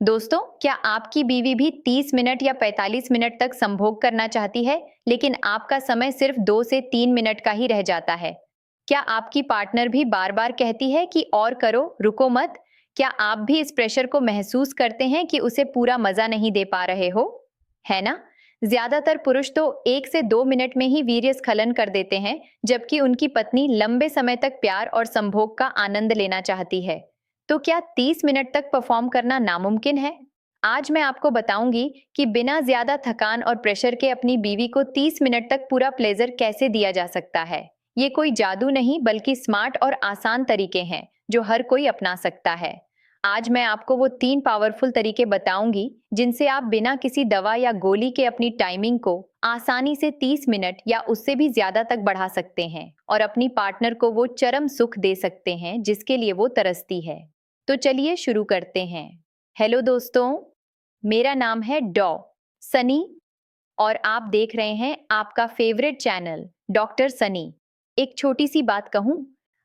दोस्तों, क्या आपकी बीवी भी 30 मिनट या 45 मिनट तक संभोग करना चाहती है, लेकिन आपका समय सिर्फ 2 से 3 मिनट का ही रह जाता है? क्या आपकी पार्टनर भी बार-बार कहती है कि और करो, रुको मत? क्या आप भी इस प्रेशर को महसूस करते हैं कि उसे पूरा मजा नहीं दे पा रहे हो? है ना? ज्यादातर पुरुष तो 1 से 2 मिनट में ही वीर्य स्खलन कर देते हैं, जबकि उनकी पत्नी लंबे समय तक प्यार और संभोग का आनंद लेना चाहती है। तो क्या 30 मिनट तक परफॉर्म करना नामुमकिन है? आज मैं आपको बताऊंगी कि बिना ज्यादा थकान और प्रेशर के अपनी बीवी को 30 मिनट तक पूरा प्लेजर कैसे दिया जा सकता है। ये कोई जादू नहीं, बल्कि स्मार्ट और आसान तरीके हैं जो हर कोई अपना सकता है। आज मैं आपको वो 3 पावरफुल तरीके बताऊंगी जिनसे आप बिना किसी दवा या गोली के अपनी टाइमिंग को आसानी से 30 मिनट या उससे भी ज्यादा तक बढ़ा सकते हैं और अपनी पार्टनर को वो चरम सुख दे सकते हैं जिसके लिए वो तरसती है। तो चलिए शुरू करते हैं। हेलो दोस्तों, मेरा नाम है सनी और आप देख रहे हैं आपका फेवरेट चैनल डॉक्टर सनी। एक छोटी सी बात कहूं,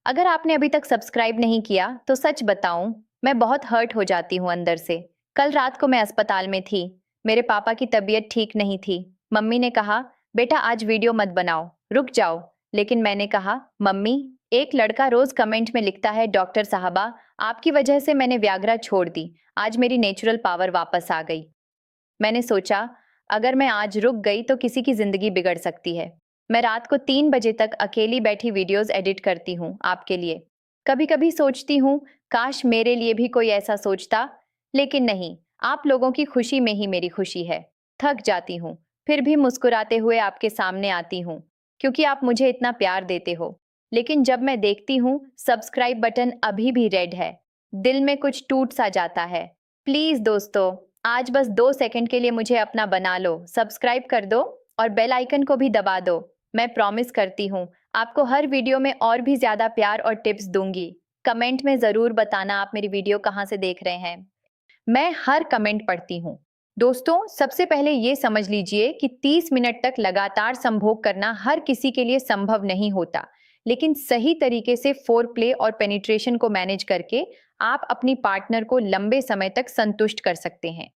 अगर आपने अभी तक सब्सक्राइब नहीं किया तो सच बताऊं, मैं बहुत हर्ट हो जाती हूं अंदर से। कल रात को मैं अस्पताल में थी। मेरे पापा की तबीयत ठीक नहीं थी। मम्मी ने कहा, बेटा आज वीडियो मत बनाओ, रुक जाओ। लेकिन मैंने कहा, मम्मी, एक लड़का रोज कमेंट में लिखता है, डॉक्टर साहबा, आपकी वजह से मैंने व्याग्रा छोड़ दी, आज मेरी नेचुरल पावर वापस आ गई। मैंने सोचा, अगर मैं आज रुक गई तो किसी की जिंदगी बिगड़ सकती है। मैं रात को 3 बजे तक अकेली बैठी वीडियोस एडिट करती हूँ आपके लिए। कभी कभी सोचती हूँ, काश मेरे लिए भी कोई ऐसा सोचता, लेकिन नहीं, आप लोगों की खुशी में ही मेरी खुशी है। थक जाती हूँ, फिर भी मुस्कुराते हुए आपके सामने आती हूँ, क्योंकि आप मुझे इतना प्यार देते हो। लेकिन जब मैं देखती हूँ सब्सक्राइब बटन अभी भी रेड है, दिल में कुछ टूट सा जाता है। प्लीज दोस्तों, आज बस 2 सेकंड के लिए मुझे अपना बना लो, सब्सक्राइब कर दो और बेल आइकन को भी दबा दो। मैं प्रॉमिस करती हूँ आपको हर वीडियो में और भी ज्यादा प्यार और टिप्स दूंगी। कमेंट में जरूर बताना आप मेरी वीडियो कहाँ से देख रहे हैं। मैं हर कमेंट पढ़ती हूँ। दोस्तों, सबसे पहले ये समझ लीजिए कि 30 मिनट तक लगातार संभोग करना हर किसी के लिए संभव नहीं होता, लेकिन सही तरीके से फोर प्ले और पेनिट्रेशन को मैनेज करके आप अपनी पार्टनर को लंबे समय तक संतुष्ट कर सकते हैं।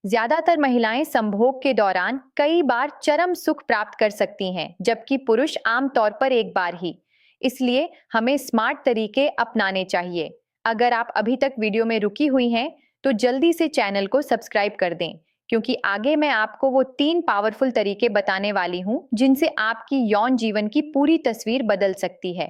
ज्यादातर महिलाएं संभोग के दौरान कई बार चरम सुख प्राप्त कर सकती हैं, जबकि पुरुष आमतौर पर एक बार ही। इसलिए हमें स्मार्ट तरीके अपनाने चाहिए। अगर आप अभी तक वीडियो में रुकी हुई हैं, तो जल्दी से चैनल को सब्सक्राइब कर दें, क्योंकि आगे मैं आपको वो 3 पावरफुल तरीके बताने वाली हूं जिनसे आपकी यौन जीवन की पूरी तस्वीर बदल सकती है।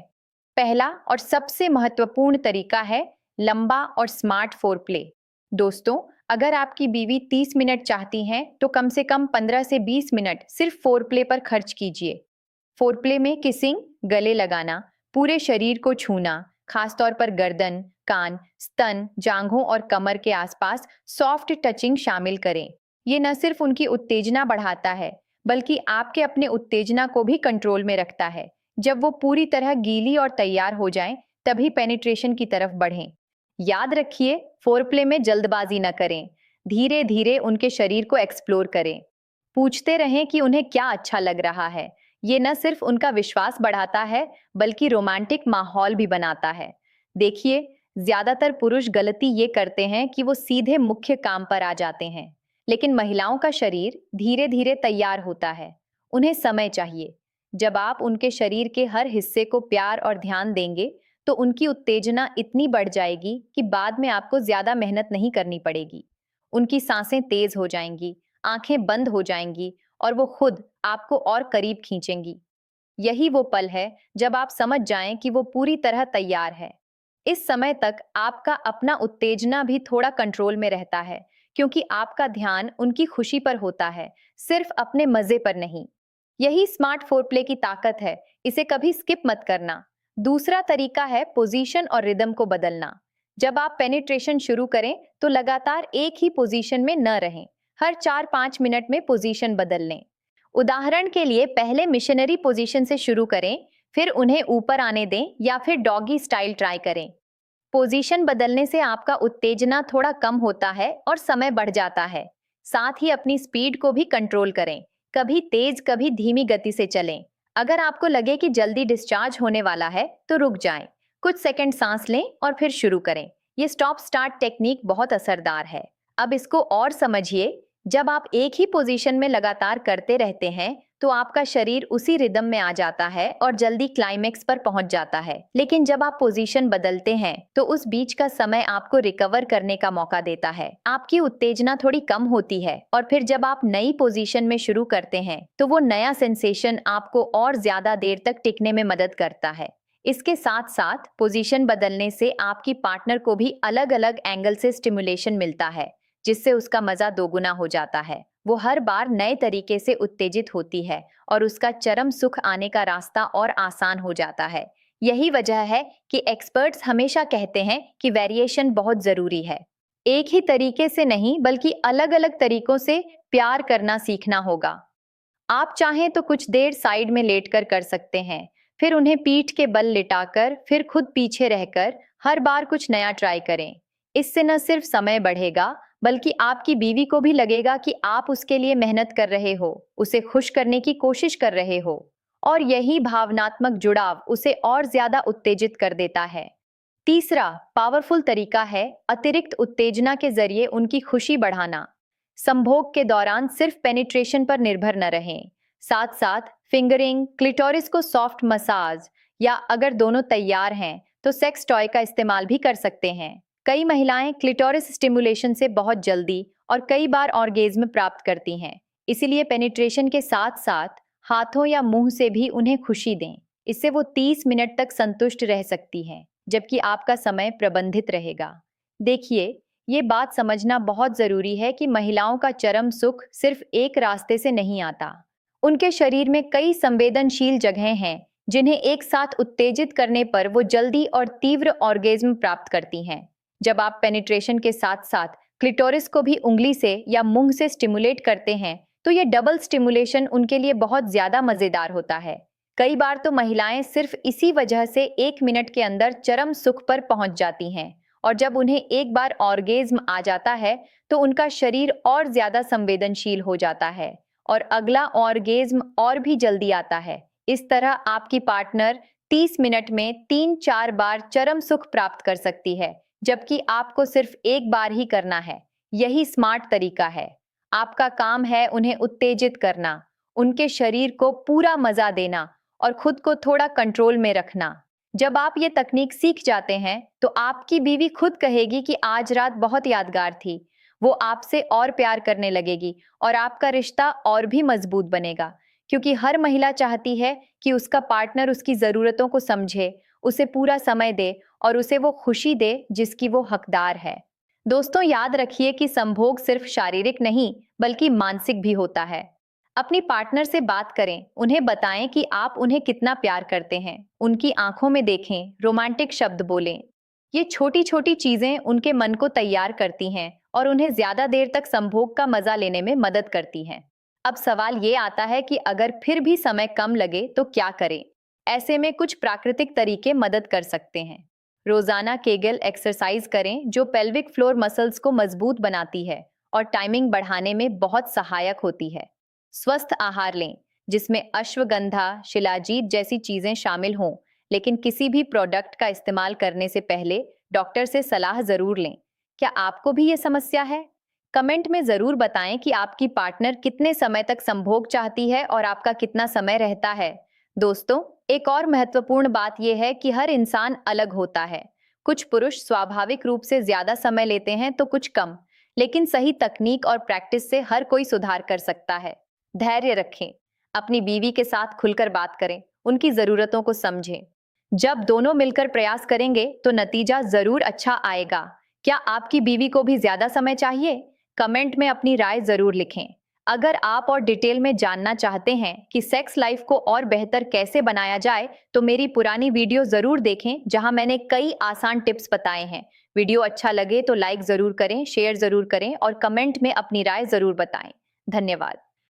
पहला और सबसे महत्वपूर्ण तरीका है लंबा और स्मार्ट फोर प्ले। दोस्तों, अगर आपकी बीवी 30 मिनट चाहती हैं, तो कम से कम 15 से 20 मिनट सिर्फ फोर प्ले पर खर्च कीजिए। फोर प्ले में किसिंग, गले लगाना, पूरे शरीर को छूना, खासतौर पर गर्दन, कान, स्तन, जांघों और कमर के आसपास सॉफ्ट टचिंग शामिल करें। ये न सिर्फ उनकी उत्तेजना बढ़ाता है, बल्कि आपके अपने उत्तेजना को भी कंट्रोल में रखता है। जब वो पूरी तरह गीली और तैयार हो जाएं, तभी पेनिट्रेशन की तरफ बढ़ें। याद रखिए, फोरप्ले में जल्दबाजी न करें। धीरे धीरे उनके शरीर को एक्सप्लोर करें। पूछते रहें कि उन्हें क्या अच्छा लग रहा है। ये न सिर्फ उनका विश्वास बढ़ाता है, बल्कि रोमांटिक माहौल भी बनाता है। देखिए, ज्यादातर पुरुष गलती ये करते हैं कि वो सीधे मुख्य काम पर आ जाते हैं, लेकिन महिलाओं का शरीर धीरे धीरे तैयार होता है। उन्हें समय चाहिए। जब आप उनके शरीर के हर हिस्से को प्यार और ध्यान देंगे, तो उनकी उत्तेजना इतनी बढ़ जाएगी कि बाद में आपको ज्यादा मेहनत नहीं करनी पड़ेगी। उनकी सांसें तेज हो जाएंगी, आंखें बंद हो जाएंगी और वो खुद आपको और करीब खींचेंगी। यही वो पल है जब आप समझ जाएं कि वो पूरी तरह तैयार है। इस समय तक आपका अपना उत्तेजना भी थोड़ा कंट्रोल में रहता है, क्योंकि आपका ध्यान उनकी खुशी पर होता है, सिर्फ अपने मजे पर नहीं। यही स्मार्ट फोरप्ले की ताकत है, इसे कभी स्किप मत करना। दूसरा तरीका है पोजीशन और रिदम को बदलना। जब आप पेनिट्रेशन शुरू करें, तो लगातार एक ही पोजीशन में न रहें। हर 4-5 मिनट में पोजीशन बदल लें। उदाहरण के लिए, पहले मिशनरी पोजीशन से शुरू करें, फिर उन्हें ऊपर आने दें या फिर डॉगी स्टाइल ट्राई करें। पोजीशन बदलने से आपका उत्तेजना थोड़ा कम होता है और समय बढ़ जाता है। साथ ही अपनी स्पीड को भी कंट्रोल करें, कभी तेज कभी धीमी गति से चलें। अगर आपको लगे कि जल्दी डिस्चार्ज होने वाला है, तो रुक जाएं, कुछ सेकंड सांस लें और फिर शुरू करें। ये स्टॉप स्टार्ट टेक्निक बहुत असरदार है। अब इसको और समझिए। जब आप एक ही पोजीशन में लगातार करते रहते हैं तो आपका शरीर उसी रिदम में आ जाता है और जल्दी क्लाइमेक्स पर पहुंच जाता है। लेकिन जब आप पोजीशन बदलते हैं तो उस बीच का समय आपको रिकवर करने का मौका देता है। आपकी उत्तेजना थोड़ी कम होती है और फिर जब आप नई पोजीशन में शुरू करते हैं तो वो नया सेंसेशन आपको और ज्यादा देर तक टिकने में मदद करता है। इसके साथ साथ पोजीशन बदलने से आपकी पार्टनर को भी अलग अलग एंगल से स्टिमुलेशन मिलता है, जिससे उसका मजा दोगुना हो जाता है। वो हर बार नए तरीके से उत्तेजित होती है और उसका चरम सुख आने का रास्ता और आसान हो जाता है। यही वजह है कि एक्सपर्ट्स हमेशा कहते हैं कि वेरिएशन बहुत जरूरी है। एक ही तरीके से नहीं बल्कि अलग अलग तरीकों से प्यार करना सीखना होगा। आप चाहें तो कुछ देर साइड में लेटकर कर सकते हैं, फिर उन्हें पीठ के बल लिटाकर, फिर खुद पीछे रहकर हर बार कुछ नया ट्राई करें। इससे न सिर्फ समय बढ़ेगा बल्कि आपकी बीवी को भी लगेगा कि आप उसके लिए मेहनत कर रहे हो, उसे खुश करने की कोशिश कर रहे हो। और यही भावनात्मक जुड़ाव उसे और ज्यादा उत्तेजित कर देता है। तीसरा पावरफुल तरीका है अतिरिक्त उत्तेजना के जरिए उनकी खुशी बढ़ाना। संभोग के दौरान सिर्फ पेनिट्रेशन पर निर्भर न रहें, साथ साथ फिंगरिंग, क्लिटोरिस को सॉफ्ट मसाज या अगर दोनों तैयार हैं तो सेक्स टॉय का इस्तेमाल भी कर सकते हैं। कई महिलाएं क्लिटोरिस स्टिमुलेशन से बहुत जल्दी और कई बार ऑर्गेज्म प्राप्त करती हैं। इसीलिए पेनिट्रेशन के साथ साथ हाथों या मुंह से भी उन्हें खुशी दें। इससे वो 30 मिनट तक संतुष्ट रह सकती हैं, जबकि आपका समय प्रबंधित रहेगा। देखिए, ये बात समझना बहुत जरूरी है कि महिलाओं का चरम सुख सिर्फ एक रास्ते से नहीं आता। उनके शरीर में कई संवेदनशील जगहें हैं जिन्हें एक साथ उत्तेजित करने पर वो जल्दी और तीव्र ऑर्गेज्म प्राप्त करती हैं। जब आप पेनिट्रेशन के साथ साथ क्लिटोरिस को भी उंगली से या मुंह से स्टिमुलेट करते हैं तो ये डबल स्टिमुलेशन उनके लिए बहुत ज्यादा मजेदार होता है। कई बार तो महिलाएं सिर्फ इसी वजह से 1 मिनट के अंदर चरम सुख पर पहुंच जाती हैं। और जब उन्हें एक बार ऑर्गेज्म आ जाता है तो उनका शरीर और ज्यादा संवेदनशील हो जाता है और अगला ऑर्गेज्म और भी जल्दी आता है। इस तरह आपकी पार्टनर 30 मिनट में 3-4 बार चरम सुख प्राप्त कर सकती है, जबकि आपको सिर्फ एक बार ही करना है। यही स्मार्ट तरीका है। आपका काम है उन्हें उत्तेजित करना, उनके शरीर को पूरा मजा देना और खुद को थोड़ा कंट्रोल में रखना। जब आप ये तकनीक सीख जाते हैं तो आपकी बीवी खुद कहेगी कि आज रात बहुत यादगार थी। वो आपसे और प्यार करने लगेगी और आपका रिश्ता और भी मजबूत बनेगा, क्योंकि हर महिला चाहती है कि उसका पार्टनर उसकी जरूरतों को समझे, उसे पूरा समय दे और उसे वो खुशी दे जिसकी वो हकदार है। दोस्तों, याद रखिए कि संभोग सिर्फ शारीरिक नहीं बल्कि मानसिक भी होता है। अपनी पार्टनर से बात करें, उन्हें बताएं कि आप उन्हें कितना प्यार करते हैं, उनकी आंखों में देखें, रोमांटिक शब्द बोलें। ये छोटी छोटी चीजें उनके मन को तैयार करती हैं और उन्हें ज्यादा देर तक संभोग का मजा लेने में मदद करती हैं। अब सवाल ये आता है कि अगर फिर भी समय कम लगे तो क्या करें? ऐसे में कुछ प्राकृतिक तरीके मदद कर सकते हैं। रोजाना केगल एक्सरसाइज करें जो पेल्विक फ्लोर मसल्स को मजबूत बनाती है और टाइमिंग बढ़ाने में बहुत सहायक होती है। स्वस्थ आहार लें जिसमें अश्वगंधा, शिलाजीत जैसी चीजें शामिल हों, लेकिन किसी भी प्रोडक्ट का इस्तेमाल करने से पहले डॉक्टर से सलाह जरूर लें। क्या आपको भी ये समस्या है? कमेंट में जरूर बताएं कि आपकी पार्टनर कितने समय तक संभोग चाहती है और आपका कितना समय रहता है। दोस्तों, एक और महत्वपूर्ण बात यह है कि हर इंसान अलग होता है। कुछ पुरुष स्वाभाविक रूप से ज्यादा समय लेते हैं तो कुछ कम, लेकिन सही तकनीक और प्रैक्टिस से हर कोई सुधार कर सकता है। धैर्य रखें, अपनी बीवी के साथ खुलकर बात करें, उनकी जरूरतों को समझें। जब दोनों मिलकर प्रयास करेंगे तो नतीजा जरूर अच्छा आएगा। क्या आपकी बीवी को भी ज्यादा समय चाहिए? कमेंट में अपनी राय जरूर लिखें। अगर आप और डिटेल में जानना चाहते हैं कि सेक्स लाइफ को और बेहतर कैसे बनाया जाए तो मेरी पुरानी वीडियो जरूर देखें, जहां मैंने कई आसान टिप्स बताए हैं। वीडियो अच्छा लगे तो लाइक जरूर करें, शेयर जरूर करें और कमेंट में अपनी राय जरूर बताएं। धन्यवाद।